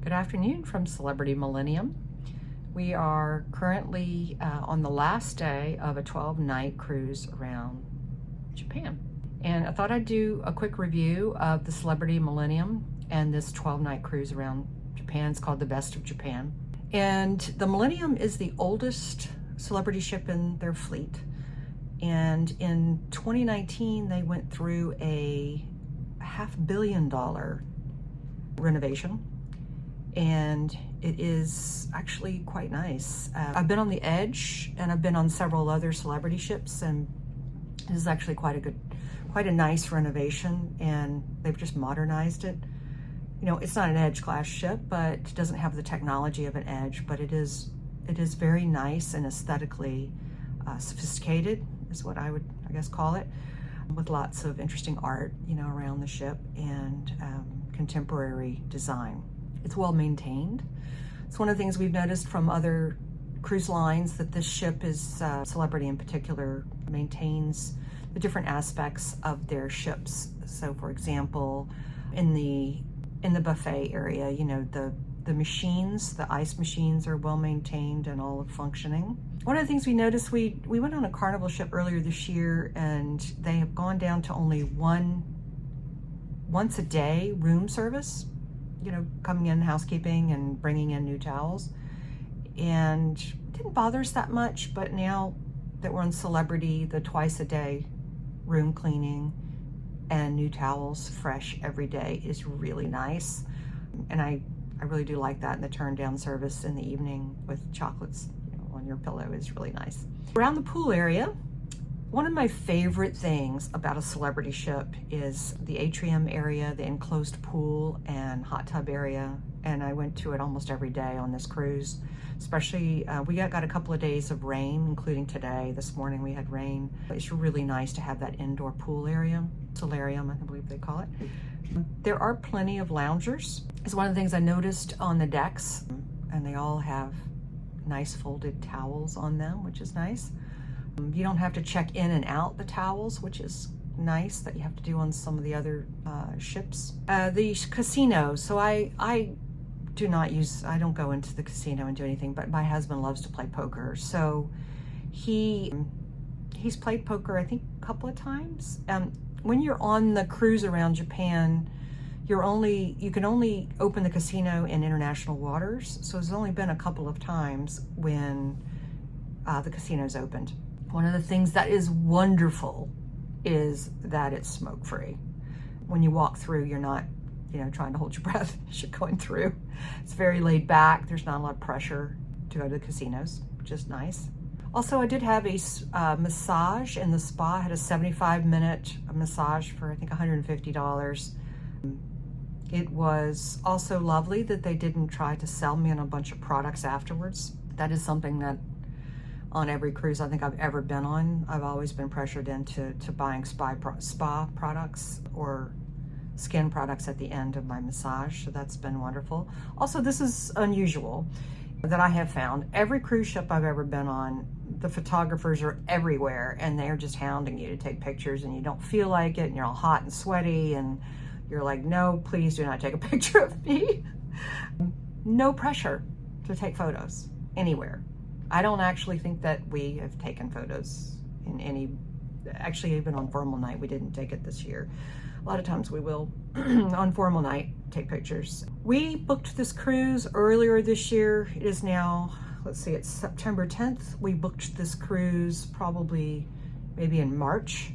Good afternoon from Celebrity Millennium. We are currently on the last day of a 12-night cruise around Japan. And I thought I'd do a quick review of the Celebrity Millennium and this 12-night cruise around Japan. It's called the Best of Japan. And the Millennium is the oldest celebrity ship in their fleet. And in 2019, they went through a $500 million renovation. And it is actually quite nice. I've been on the Edge and I've been on several other celebrity ships, and this is actually quite a nice renovation, and they've just modernized it. You know, it's not an Edge class ship, but it doesn't have the technology of an Edge, but it is very nice and aesthetically sophisticated is what I would, I guess, call it, with lots of interesting art, you know, around the ship and contemporary design. It's well maintained. It's one of the things we've noticed from other cruise lines, that this ship is, Celebrity in particular, maintains the different aspects of their ships. So for example, in the buffet area, you know, the machines, the ice machines are well maintained and all functioning. One of the things we noticed, we went on a Carnival ship earlier this year, and they have gone down to only once a day room service, you know, coming in housekeeping and bringing in new towels. And it didn't bother us that much, but now that we're on Celebrity, the twice a day room cleaning and new towels fresh every day is really nice. And I really do like that. And the turn down service in the evening with chocolates, you know, on your pillow is really nice. Around the pool area, one of my favorite things about a celebrity ship is the atrium area, the enclosed pool and hot tub area. And I went to it almost every day on this cruise. Especially, we got a couple of days of rain, including today. This morning we had rain. It's really nice to have that indoor pool area, solarium, I believe they call it. There are plenty of loungers. It's one of the things I noticed on the decks, and they all have nice folded towels on them, which is nice. You don't have to check in and out the towels, which is nice, that you have to do on some of the other ships. The casino, so I don't go into the casino and do anything, but my husband loves to play poker. So he's played poker, I think, a couple of times. When you're on the cruise around Japan, you can only open the casino in international waters. So there's only been a couple of times when the casino's opened. One of the things that is wonderful is that it's smoke-free. When you walk through, you're not, you know, trying to hold your breath as you're going through. It's very laid back. There's not a lot of pressure to go to the casinos, which is nice. Also, I did have a massage in the spa. I had a 75-minute massage for, I think, $150. It was also lovely that they didn't try to sell me on a bunch of products afterwards. That is something that on every cruise I think I've ever been on, I've always been pressured into buying spa products or skin products at the end of my massage, so that's been wonderful. Also, this is unusual that I have found. Every cruise ship I've ever been on, the photographers are everywhere, and they're just hounding you to take pictures, and you don't feel like it, and you're all hot and sweaty, and you're like, no, please do not take a picture of me. No pressure to take photos anywhere. I don't actually think that we have taken photos in any, actually even on formal night, we didn't take it this year. A lot of times we will, on formal night, take pictures. We booked this cruise earlier this year. It is now, let's see, it's September 10th. We booked this cruise probably maybe in March.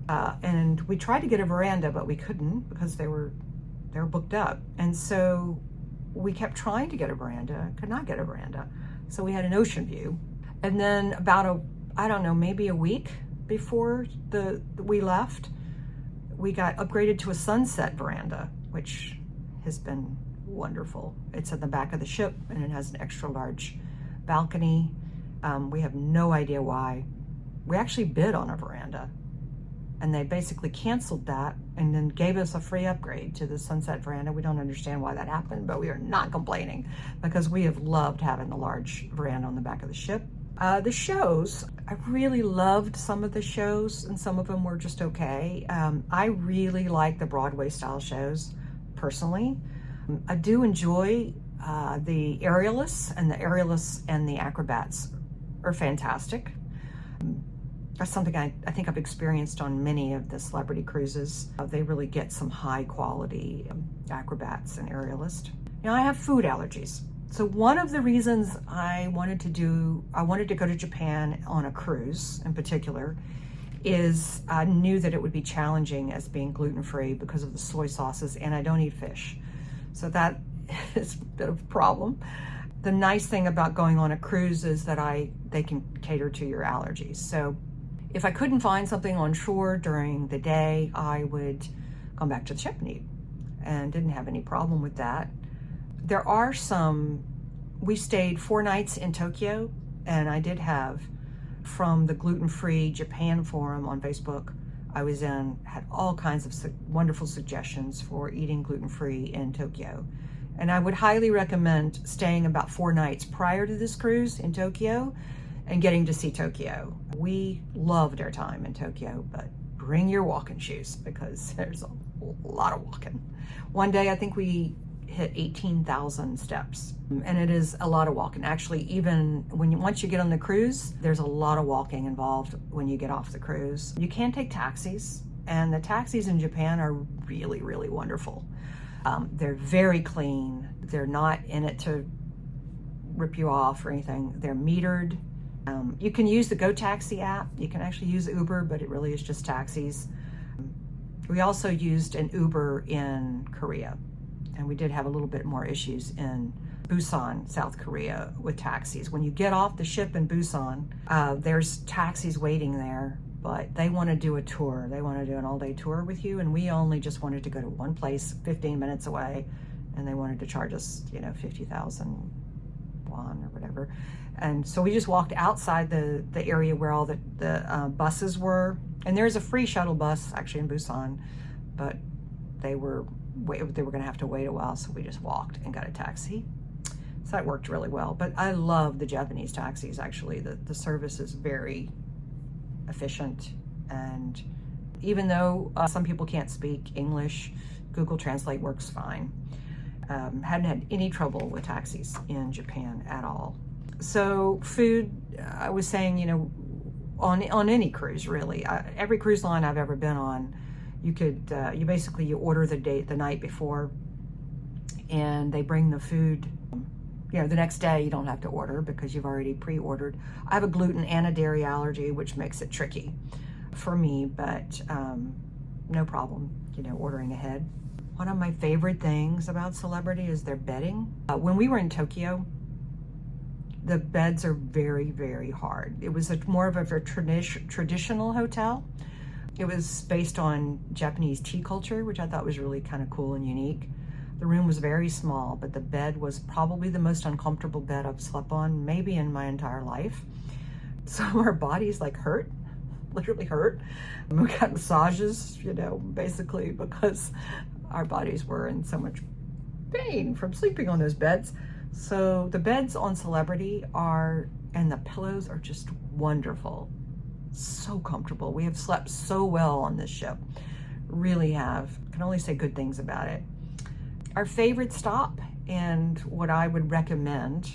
And we tried to get a veranda, but we couldn't because they were booked up. And so we kept trying to get a veranda, could not get a veranda. So we had an ocean view. And then about maybe a week before we left, we got upgraded to a sunset veranda, which has been wonderful. It's at the back of the ship, and it has an extra large balcony. We have no idea why. We actually bid on a veranda, and they basically canceled that and then gave us a free upgrade to the sunset veranda. We don't understand why that happened, but we are not complaining because we have loved having the large veranda on the back of the ship. The shows, I really loved some of the shows, and some of them were just okay. I really like the Broadway style shows personally. I do enjoy The aerialists and the acrobats are fantastic. That's something I think I've experienced on many of the celebrity cruises. They really get some high quality acrobats and aerialists. Now, I have food allergies. So one of the reasons I wanted to go to Japan on a cruise in particular is I knew that it would be challenging as being gluten-free because of the soy sauces, and I don't eat fish. So that is a bit of a problem. The nice thing about going on a cruise is that they can cater to your allergies. So if I couldn't find something on shore during the day, I would come back to the ship and eat, and didn't have any problem with that. There are we stayed 4 nights in Tokyo, and I did have, from the gluten-free Japan forum on Facebook I was in, had all kinds of wonderful suggestions for eating gluten-free in Tokyo. And I would highly recommend staying about 4 nights prior to this cruise in Tokyo and getting to see Tokyo. We loved our time in Tokyo, but bring your walking shoes because there's a lot of walking. One day I think we hit 18,000 steps, and it is a lot of walking. Actually, even once you get on the cruise, there's a lot of walking involved when you get off the cruise. You can take taxis, and the taxis in Japan are really, really wonderful. They're very clean. They're not in it to rip you off or anything. They're metered. You can use the Go Taxi app. You can actually use Uber, but it really is just taxis. We also used an Uber in Korea, and we did have a little bit more issues in Busan, South Korea, with taxis. When you get off the ship in Busan, there's taxis waiting there, but they want to do a tour. They want to do an all-day tour with you, and we only just wanted to go to one place 15 minutes away, and they wanted to charge us, 50,000 won or whatever. And so we just walked outside the area where all the buses were, and there's a free shuttle bus actually in Busan, but they were going to have to wait a while, so we just walked and got a taxi. So that worked really well. But I love the Japanese taxis, actually. The service is very efficient, and even though some people can't speak English, Google Translate works fine. Hadn't had any trouble with taxis in Japan at all. So food, I was saying, on any cruise really, every cruise line I've ever been on, you could you order the night before, and they bring the food. The next day you don't have to order because you've already pre-ordered. I have a gluten and a dairy allergy, which makes it tricky for me, but no problem, ordering ahead. One of my favorite things about Celebrity is their bedding. When we were in Tokyo, the beds are very, very hard. It was more of a traditional hotel. It was based on Japanese tea culture, which I thought was really kind of cool and unique. The room was very small, but the bed was probably the most uncomfortable bed I've slept on, maybe in my entire life. Some of our bodies hurt, literally hurt. We got massages, basically because our bodies were in so much pain from sleeping on those beds. So the beds on Celebrity and the pillows are just wonderful. So comfortable. We have slept so well on this ship. Really have. Can only say good things about it. Our favorite stop, and what I would recommend,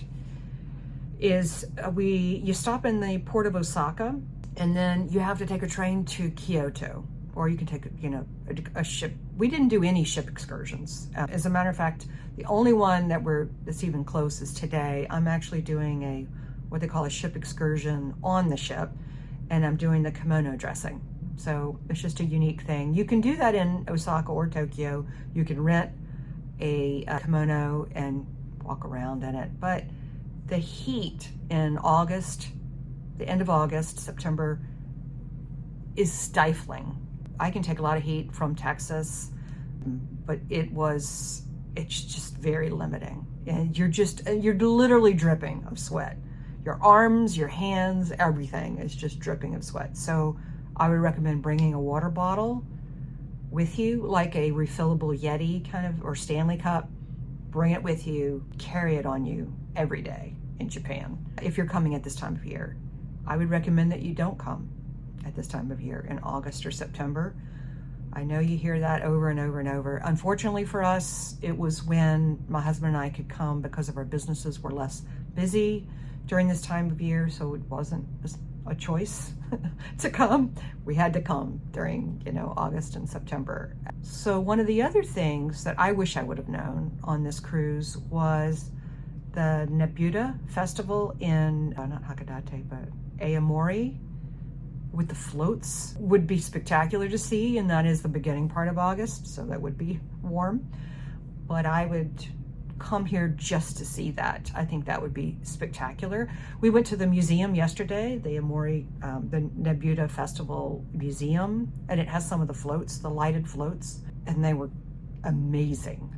is you stop in the port of Osaka, and then you have to take a train to Kyoto, or you can take a ship. We didn't do any ship excursions. As a matter of fact, the only one that's even close is today. I'm actually doing what they call a ship excursion on the ship, and I'm doing the kimono dressing. So it's just a unique thing. You can do that in Osaka or Tokyo. You can rent a kimono and walk around in it. But the heat in August, the end of August, September, is stifling. I can take a lot of heat from Texas, but it's just very limiting. And you're literally dripping of sweat. Your arms, your hands, everything is just dripping of sweat. So I would recommend bringing a water bottle with you, like a refillable Yeti or Stanley cup. Bring it with you, carry it on you every day in Japan. If you're coming at this time of year, I would recommend that you don't come at this time of year in August or September. I know you hear that over and over and over. Unfortunately for us, it was when my husband and I could come because of our businesses were less busy during this time of year, so it wasn't a choice to come. We had to come during, August and September. So one of the other things that I wish I would have known on this cruise was the Nebuta Festival in, not Hakodate, but Aomori, with the floats would be spectacular to see, and that is the beginning part of August, so that would be warm. But I would come here just to see that. I think that would be spectacular. We went to the museum yesterday, the Aomori, the Nebuta Festival Museum, and it has some of the floats, the lighted floats, and they were amazing.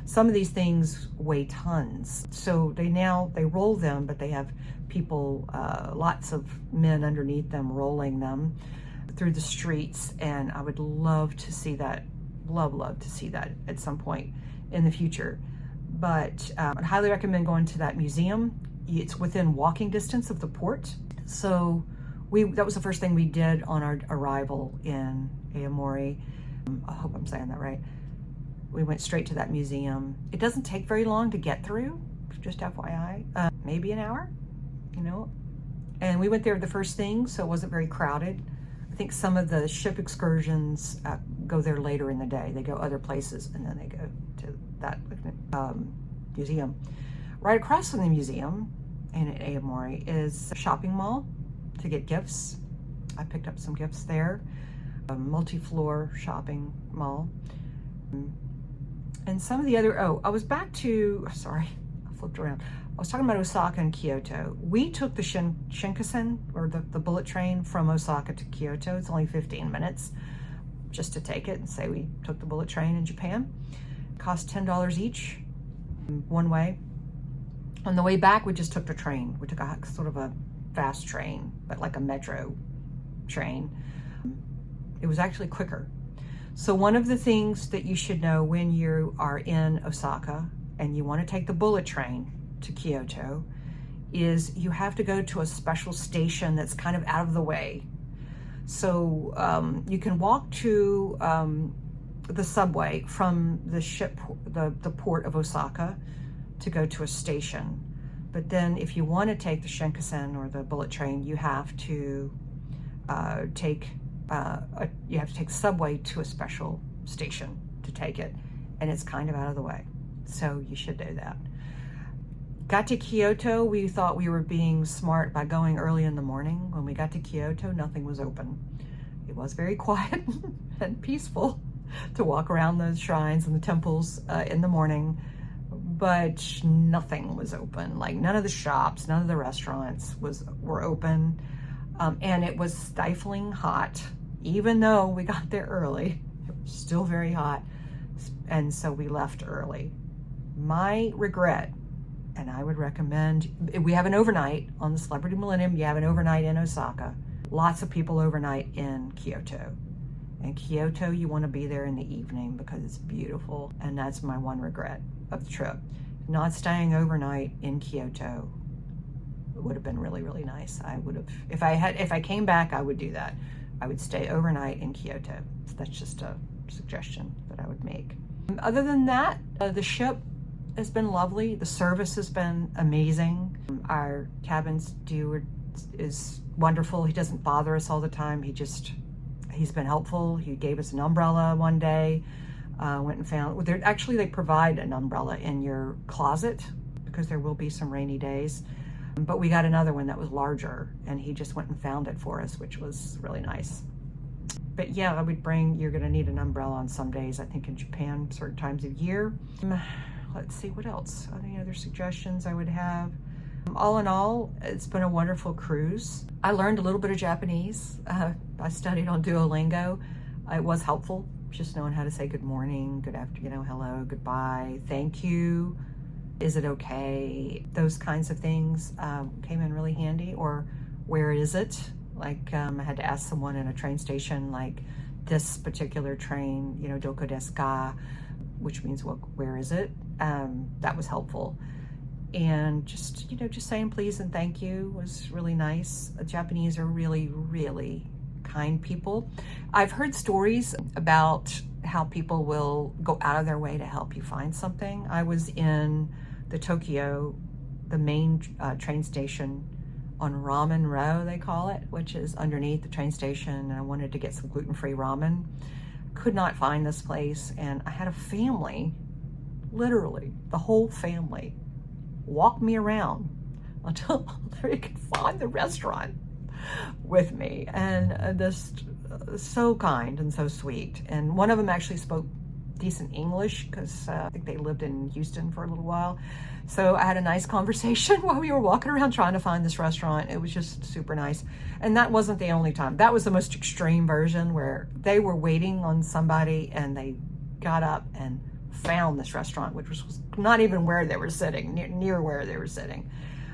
Some of these things weigh tons. So they roll them, but they have people, lots of men underneath them rolling them through the streets. And I would love to see that, love to see that at some point in the future. But I'd highly recommend going to that museum. It's within walking distance of the port. So that was the first thing we did on our arrival in Aomori. I hope I'm saying that right. We went straight to that museum. It doesn't take very long to get through, just FYI, maybe an hour, And we went there the first thing, so it wasn't very crowded. I think some of the ship excursions go there later in the day. They go other places and then they go to that museum. Right across from the museum in Aomori is a shopping mall to get gifts. I picked up some gifts there. A multi-floor shopping mall. And some of the other, I flipped around. I was talking about Osaka and Kyoto. We took the Shinkansen, or the bullet train from Osaka to Kyoto. It's only 15 minutes just to take it and say we took the bullet train in Japan. It cost $10 each, one way. On the way back, we just took the train. We took a sort of a fast train, but like a metro train. It was actually quicker. So one of the things that you should know when you are in Osaka and you want to take the bullet train to Kyoto is you have to go to a special station that's kind of out of the way. So you can walk to the subway from the port of Osaka to go to a station. But then if you want to take the Shinkansen or the bullet train, you have to take subway to a special station to take it, and it's kind of out of the way, so you should do that. Got to Kyoto, we thought we were being smart by going early in the morning. When we got to Kyoto, nothing was open. It was very quiet and peaceful to walk around those shrines and the temples in the morning, but nothing was open. Like none of the shops, none of the restaurants were open. And it was stifling hot, even though we got there early. It was still very hot, and so we left early. My regret, and I would recommend, we have an overnight on the Celebrity Millennium. You have an overnight in Osaka. Lots of people overnight in Kyoto. In Kyoto, you want to be there in the evening because it's beautiful, and that's my one regret of the trip. Not staying overnight in Kyoto would have been really, really nice. I would have, if I came back, I would do that. I would stay overnight in Kyoto. That's just a suggestion that I would make. Other than that, the ship has been lovely. The service has been amazing. Our cabin steward is wonderful. He doesn't bother us all the time. He's been helpful. He gave us an umbrella one day. Went and found, they provide an umbrella in your closet because there will be some rainy days. But we got another one that was larger, and he just went and found it for us, which was really nice. But yeah, you're gonna need an umbrella on some days, I think in Japan, certain times of year. Let's see, what else? Any other suggestions I would have? All in all, it's been a wonderful cruise. I learned a little bit of Japanese. I studied on Duolingo. It was helpful, just knowing how to say good morning, good afternoon, hello, goodbye, thank you. Is it okay? Those kinds of things came in really handy. Or where is it? Like I had to ask someone in a train station, like this particular train, doko desu ka, which means, well, where is it? That was helpful. And just saying please and thank you was really nice. The Japanese are really, really kind people. I've heard stories about how people will go out of their way to help you find something. I was in the Tokyo, the main train station on Ramen Row, they call it, which is underneath the train station, and I wanted to get some gluten-free ramen. Could not find this place, and I had a family, literally the whole family, walk me around until they could find the restaurant with me, and just so kind and so sweet. And one of them actually spoke decent English because I think they lived in Houston for a little while. So I had a nice conversation while we were walking around trying to find this restaurant. It was just super nice. And that wasn't the only time. That was the most extreme version, where they were waiting on somebody and they got up and found this restaurant, which was not even where they were sitting, near where they were sitting.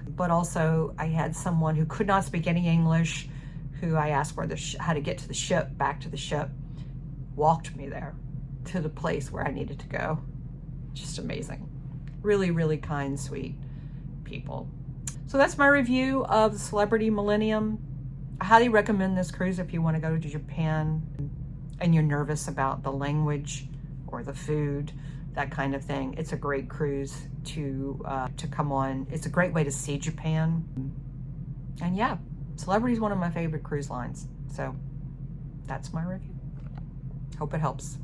But also I had someone who could not speak any English, who I asked how to get to the ship, back to the ship, walked me there to the place where I needed to go. Just amazing. Really, really kind, sweet people. So that's my review of the Celebrity Millennium. I highly recommend this cruise if you want to go to Japan and you're nervous about the language or the food, that kind of thing. It's a great cruise to come on. It's a great way to see Japan. And yeah, Celebrity is one of my favorite cruise lines. So that's my review. Hope it helps.